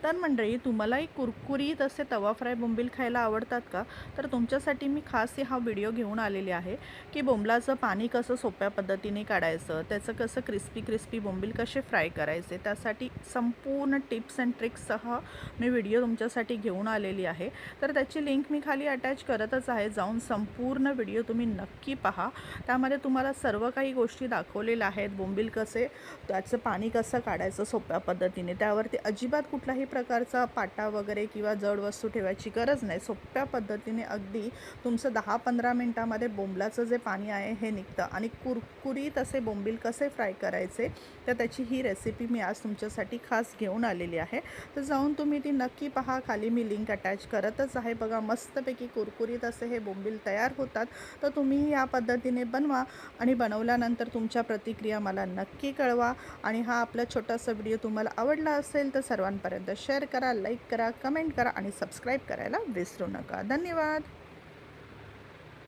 तर मंडळी, तुम्हालाही कुरकुरीत असे तवा फ्राय बोंबील खायला आवडतात का? तर तुमच्यासाठी मी खास हा व्हिडिओ घेऊन आलेली आहे की बोंबलाचं पाणी कसं सोप्या पद्धतीने काढायचं, त्याचं कसं क्रिस्पी क्रिस्पी बोंबील कसे फ्राय करायचे, त्यासाठी संपूर्ण टिप्स अँड ट्रिक्ससह मी व्हिडिओ तुमच्यासाठी घेऊन आलेली आहे. तर त्याची लिंक मी खाली अटॅच करतच आहे. जाऊन संपूर्ण व्हिडिओ तुम्ही नक्की पहा. त्यामध्ये तुम्हाला सर्व काही गोष्टी दाखवलेल्या आहेत. बोंबील कसे, त्याचं पाणी कसं काढायचं सोप्या पद्धतीने, त्यावरती अजिबात कुठलाही प्रकारचा पाटा वगैरे किंवा जड वस्तू ठेवायची गरज नाही. सोप्या पद्धतीने अगदी तुमचं 10-15 मिनटामध्ये बोंबलाचं जे पाणी आहे हे निघतं आणि कुरकुरीत असे बोंबील कसे फ्राय करायचे, तर त्याची ही रेसिपी मी आज तुमच्यासाठी खास घेऊन आलेली आहे. तर जाऊन तुम्ही ती नक्की पहा. खाली मी लिंक अटॅच करतच आहे. बघा, मस्तपैकी कुरकुरीत असे हे बोंबील तयार होतात. तर तुम्हीही या पद्धतीने बनवा आणि बनवल्यानंतर तुमच्या प्रतिक्रिया मला नक्की कळवा. आणि हा आपला छोटासा व्हिडिओ तुम्हाला आवडला असेल तर सर्वांपर्यंत शेअर करा, लाईक करा, कमेंट करा आणि सबस्क्राईब करायला विसरू नका. धन्यवाद.